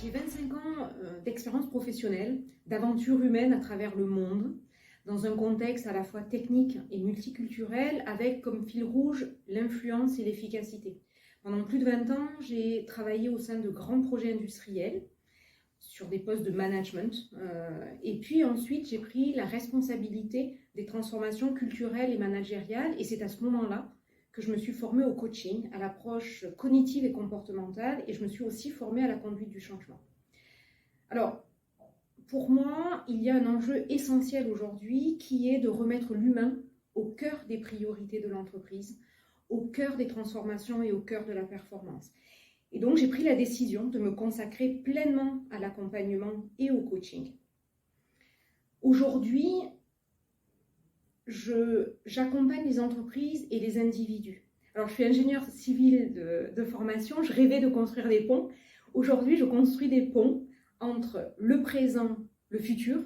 J'ai 25 ans d'expérience professionnelle, d'aventure humaine à travers le monde, dans un contexte à la fois technique et multiculturel, avec comme fil rouge l'influence et l'efficacité. Pendant plus de 20 ans, j'ai travaillé au sein de grands projets industriels, sur des postes de management. Et puis ensuite, j'ai pris la responsabilité des transformations culturelles et managériales. Et c'est à ce moment-là que je me suis formée au coaching, à l'approche cognitive et comportementale. Et je me suis aussi formée à la conduite du changement. Alors, pour moi, il y a un enjeu essentiel aujourd'hui qui est de remettre l'humain au cœur des priorités de l'entreprise, au cœur des transformations et au cœur de la performance. Et donc, j'ai pris la décision de me consacrer pleinement à l'accompagnement et au coaching. Aujourd'hui, j'accompagne les entreprises et les individus. Alors, je suis ingénieure civile de formation, je rêvais de construire des ponts. Aujourd'hui, je construis des ponts entre le présent, le futur,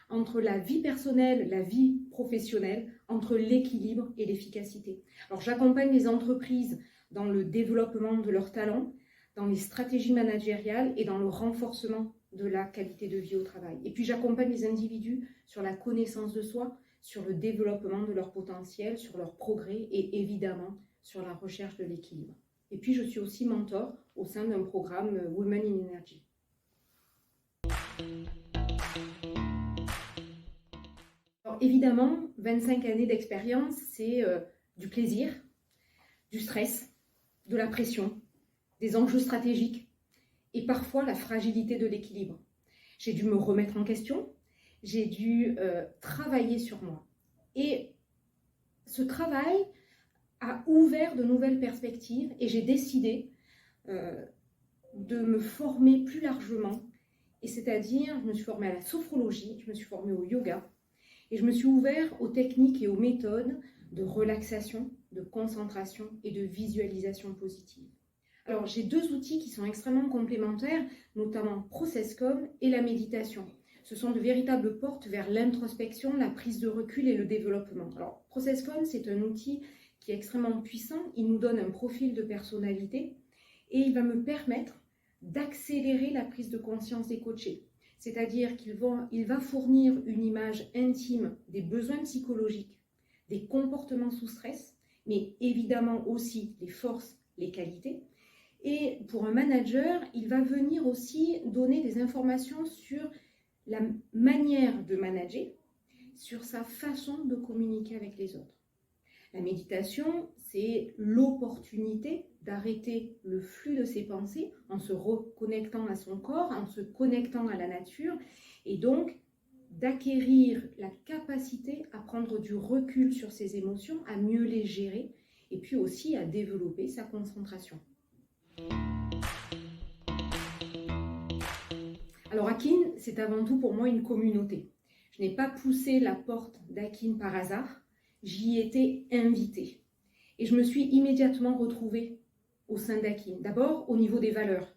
entre la vie personnelle, la vie professionnelle, entre l'équilibre et l'efficacité. Alors, j'accompagne les entreprises dans le développement de leurs talents, dans les stratégies managériales et dans le renforcement de la qualité de vie au travail. Et puis j'accompagne les individus sur la connaissance de soi, sur le développement de leur potentiel, sur leur progrès et évidemment sur la recherche de l'équilibre. Et puis je suis aussi mentor au sein d'un programme Women in Energy. Alors évidemment, 25 années d'expérience, c'est du plaisir, du stress, de la pression, des enjeux stratégiques et parfois la fragilité de l'équilibre. J'ai dû me remettre en question, j'ai dû travailler sur moi. Et ce travail a ouvert de nouvelles perspectives et j'ai décidé de me former plus largement. Et c'est-à-dire, je me suis formée à la sophrologie, je me suis formée au yoga et je me suis ouvert aux techniques et aux méthodes de relaxation, de concentration et de visualisation positive. Alors, j'ai deux outils qui sont extrêmement complémentaires, notamment ProcessCom et la méditation. Ce sont de véritables portes vers l'introspection, la prise de recul et le développement. Alors, ProcessCom, c'est un outil qui est extrêmement puissant. Il nous donne un profil de personnalité et il va me permettre d'accélérer la prise de conscience des coachés. C'est-à-dire qu'il va fournir une image intime des besoins psychologiques, des comportements sous stress, mais évidemment aussi les forces, les qualités. Et pour un manager, il va venir aussi donner des informations sur la manière de manager, sur sa façon de communiquer avec les autres. La méditation, c'est l'opportunité d'arrêter le flux de ses pensées en se reconnectant à son corps, en se connectant à la nature, et donc d'acquérir la capacité à prendre du recul sur ses émotions, à mieux les gérer, et puis aussi à développer sa concentration. Alors Akin, c'est avant tout pour moi une communauté. Je n'ai pas poussé la porte d'Akin par hasard, j'y étais invitée. Et je me suis immédiatement retrouvée au sein d'Akin. D'abord au niveau des valeurs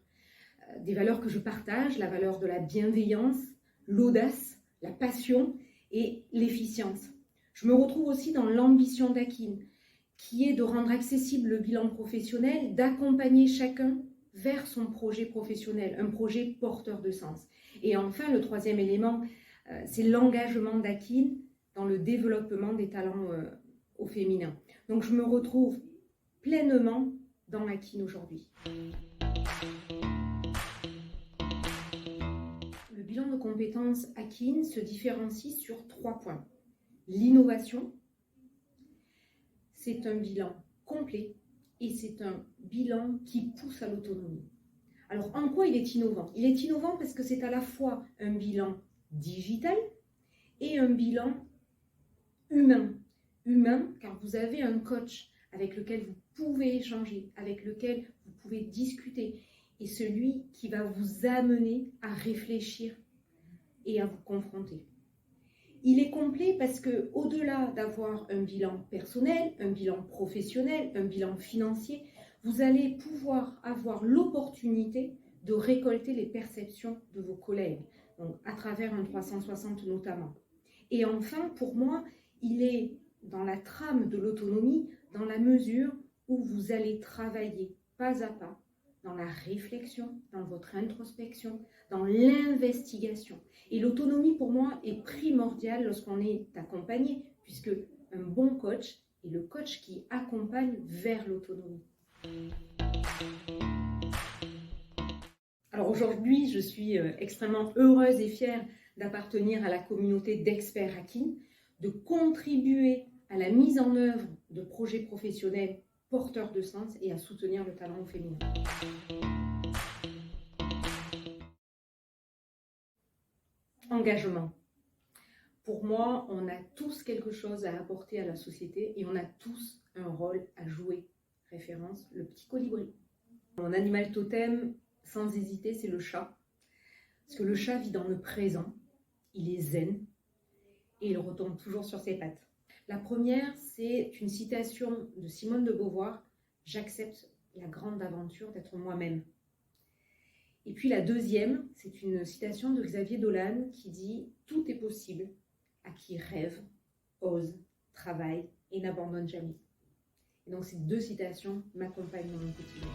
que je partage, la valeur de la bienveillance, l'audace, la passion et l'efficience. Je me retrouve aussi dans l'ambition d'Akin, qui est de rendre accessible le bilan professionnel, d'accompagner chacun vers son projet professionnel, un projet porteur de sens. Et enfin, le troisième élément, c'est l'engagement d'Akin dans le développement des talents au féminin. Donc, je me retrouve pleinement dans Akin aujourd'hui. Le bilan de compétences Akin se différencie sur 3 points. L'innovation, c'est un bilan complet et c'est un bilan qui pousse à l'autonomie. Alors, en quoi il est innovant? Il est innovant parce que c'est à la fois un bilan digital et un bilan humain. Humain, car vous avez un coach avec lequel vous pouvez échanger, avec lequel vous pouvez discuter, et celui qui va vous amener à réfléchir et à vous confronter. Il est complet parce que, au-delà d'avoir un bilan personnel, un bilan professionnel, un bilan financier, vous allez pouvoir avoir l'opportunité de récolter les perceptions de vos collègues, donc à travers un 360 notamment. Et enfin, pour moi, il est dans la trame de l'autonomie, dans la mesure où vous allez travailler pas à pas dans dans la réflexion, dans votre introspection, dans l'investigation. Et l'autonomie, pour moi, est primordiale lorsqu'on est accompagné, puisque un bon coach est le coach qui accompagne vers l'autonomie. Alors aujourd'hui, je suis extrêmement heureuse et fière d'appartenir à la communauté d'experts Akin, de contribuer à la mise en œuvre de projets professionnels porteurs de sens et à soutenir le talent féminin. Engagement. Pour moi, on a tous quelque chose à apporter à la société et on a tous un rôle à jouer. Référence, le petit colibri. Mon animal totem, sans hésiter, c'est le chat. Parce que le chat vit dans le présent, il est zen et il retombe toujours sur ses pattes. La première, c'est une citation de Simone de Beauvoir, « J'accepte la grande aventure d'être moi-même ». Et puis la deuxième, c'est une citation de Xavier Dolan qui dit « Tout est possible à qui rêve, ose, travaille et n'abandonne jamais ». Et donc ces deux citations m'accompagnent dans mon quotidien.